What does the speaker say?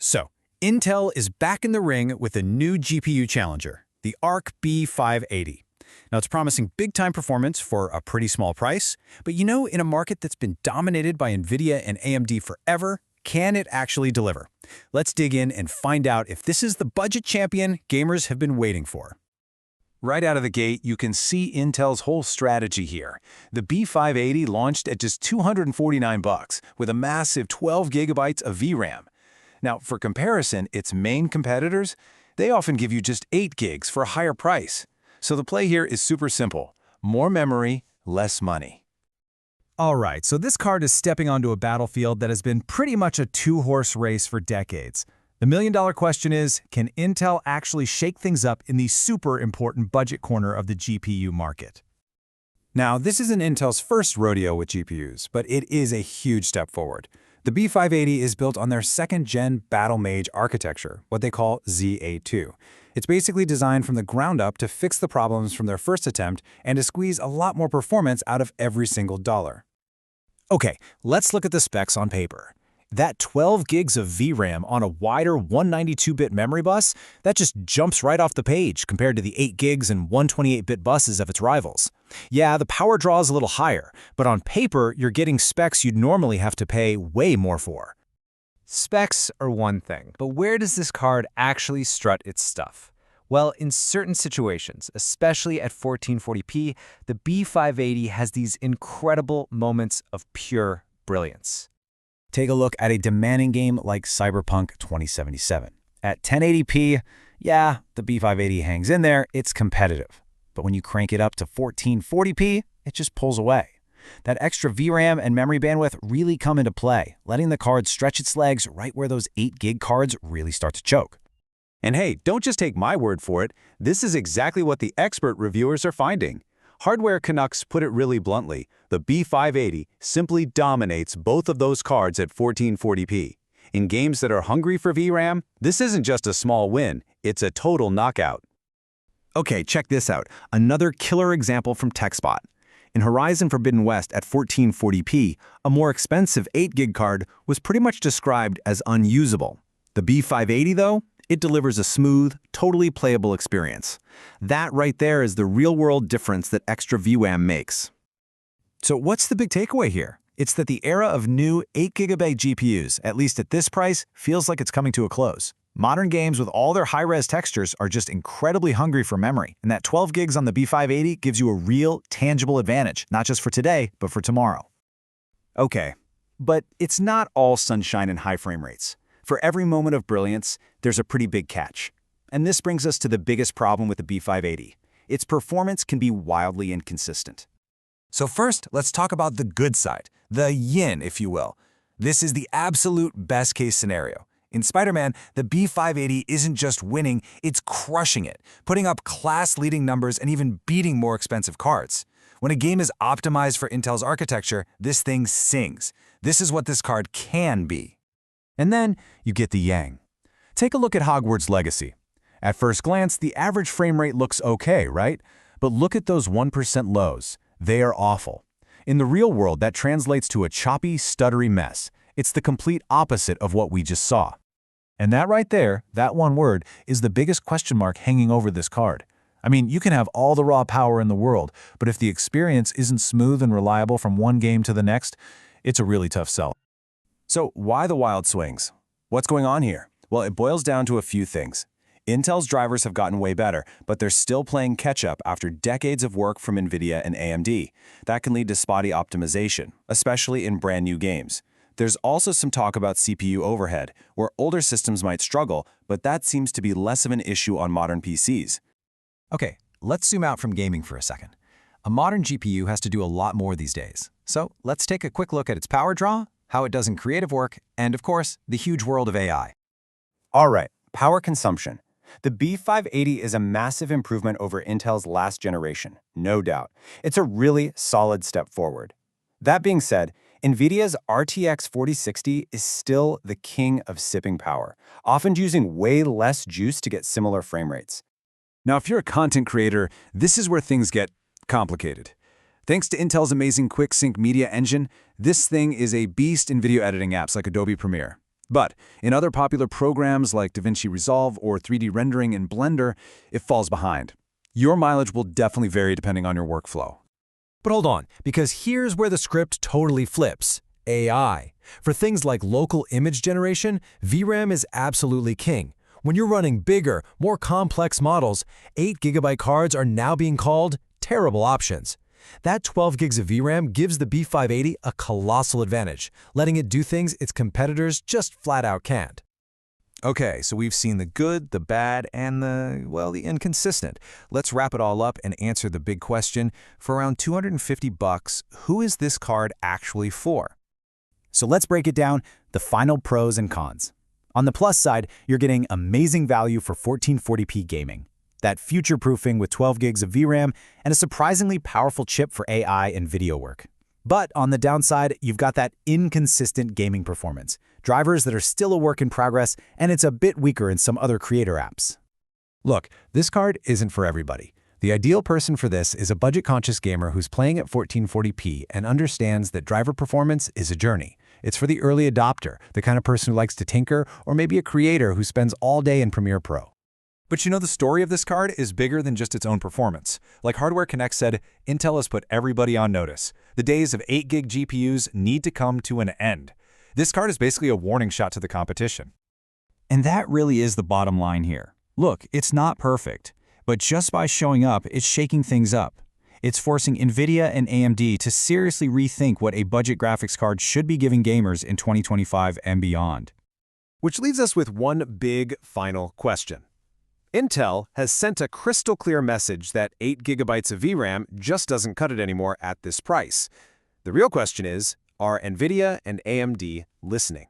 So, Intel is back in the ring with a new GPU challenger, the Arc B580. Now, it's promising big-time performance for a pretty small price, but in a market that's been dominated by NVIDIA and AMD forever, can it actually deliver? Let's dig in and find out if this is the budget champion gamers have been waiting for. Right out of the gate, you can see Intel's whole strategy here. The B580 launched at just $249 with a massive 12 gigabytes of VRAM. Now, for comparison, its main competitors, they often give you just 8 gigs for a higher price. So the play here is super simple. More memory, less money. All right, so this card is stepping onto a battlefield that has been pretty much a two-horse race for decades. The million-dollar question is, can Intel actually shake things up in the super important budget corner of the GPU market? Now, this isn't Intel's first rodeo with GPUs, but it is a huge step forward. The B580 is built on their second-gen Battlemage architecture, what they call ZA2. It's basically designed from the ground up to fix the problems from their first attempt and to squeeze a lot more performance out of every single dollar. Okay, let's look at the specs on paper. That 12 gigs of VRAM on a wider 192-bit memory bus, that just jumps right off the page compared to the 8 gigs and 128-bit buses of its rivals. Yeah, the power draw is a little higher, but on paper, you're getting specs you'd normally have to pay way more for. Specs are one thing, but where does this card actually strut its stuff? Well, in certain situations, especially at 1440p, the B580 has these incredible moments of pure brilliance. Take a look at a demanding game like Cyberpunk 2077. At 1080p, yeah, the B580 hangs in there, it's competitive. But when you crank it up to 1440p, it just pulls away. That extra VRAM and memory bandwidth really come into play, letting the card stretch its legs right where those 8 gig cards really start to choke. And hey, don't just take my word for it. This is exactly what the expert reviewers are finding. Hardware Canucks put it really bluntly. The B580 simply dominates both of those cards at 1440p. In games that are hungry for VRAM, this isn't just a small win, it's a total knockout. Okay, check this out. Another killer example from TechSpot. In Horizon Forbidden West at 1440p, a more expensive 8 gig card was pretty much described as unusable. The B580, though, it delivers a smooth, totally playable experience. That right there is the real-world difference that extra VRAM makes. So what's the big takeaway here? It's that the era of new 8 GB GPUs, at least at this price, feels like it's coming to a close. Modern games with all their high-res textures are just incredibly hungry for memory, and that 12 gigs on the B580 gives you a real, tangible advantage, not just for today, but for tomorrow. Okay, but it's not all sunshine and high frame rates. For every moment of brilliance, there's a pretty big catch. And this brings us to the biggest problem with the B580. Its performance can be wildly inconsistent. So first, let's talk about the good side, the yin, if you will. This is the absolute best-case scenario. In Spider-Man, the B580 isn't just winning, it's crushing it, putting up class-leading numbers and even beating more expensive cards. When a game is optimized for Intel's architecture, this thing sings. This is what this card can be. And then you get the yang. Take a look at Hogwarts Legacy. At first glance, the average frame rate looks okay, right? But look at those 1% lows. They are awful. In the real world, that translates to a choppy, stuttery mess. It's the complete opposite of what we just saw. And that right there, that one word, is the biggest question mark hanging over this card. I mean, you can have all the raw power in the world, but if the experience isn't smooth and reliable from one game to the next, it's a really tough sell. So why the wild swings? What's going on here? Well, it boils down to a few things. Intel's drivers have gotten way better, but they're still playing catch-up after decades of work from NVIDIA and AMD. That can lead to spotty optimization, especially in brand new games. There's also some talk about CPU overhead, where older systems might struggle, but that seems to be less of an issue on modern PCs. Okay, let's zoom out from gaming for a second. A modern GPU has to do a lot more these days. So let's take a quick look at its power draw, how it does in creative work, and of course, the huge world of AI. All right, power consumption. The B580 is a massive improvement over Intel's last generation, no doubt. It's a really solid step forward. That being said, NVIDIA's RTX 4060 is still the king of sipping power, often using way less juice to get similar frame rates. Now, if you're a content creator, this is where things get complicated. Thanks to Intel's amazing quick sync media engine, this thing is a beast in video editing apps like Adobe Premiere. But in other popular programs like DaVinci Resolve or 3D rendering in Blender, it falls behind. Your mileage will definitely vary depending on your workflow. But hold on, because here's where the script totally flips. AI. For things like local image generation, VRAM is absolutely king. When you're running bigger, more complex models, 8GB cards are now being called terrible options. That 12 gigs of VRAM gives the B580 a colossal advantage, letting it do things its competitors just flat out can't. Okay, so we've seen the good, the bad, and the inconsistent. Let's wrap it all up and answer the big question. For around $250, who is this card actually for? So let's break it down, the final pros and cons. On the plus side, you're getting amazing value for 1440p gaming, that future-proofing with 12 gigs of VRAM, and a surprisingly powerful chip for AI and video work. But on the downside, you've got that inconsistent gaming performance, drivers that are still a work in progress, and it's a bit weaker in some other creator apps. Look, this card isn't for everybody. The ideal person for this is a budget-conscious gamer who's playing at 1440p and understands that driver performance is a journey. It's for the early adopter, the kind of person who likes to tinker, or maybe a creator who spends all day in Premiere Pro. But you know, the story of this card is bigger than just its own performance. Like Hardware Connect said, Intel has put everybody on notice. The days of 8GB GPUs need to come to an end. This card is basically a warning shot to the competition. And that really is the bottom line here. Look, it's not perfect, but just by showing up, it's shaking things up. It's forcing NVIDIA and AMD to seriously rethink what a budget graphics card should be giving gamers in 2025 and beyond. Which leaves us with one big final question. Intel has sent a crystal clear message that 8GB of VRAM just doesn't cut it anymore at this price. The real question is, are NVIDIA and AMD listening?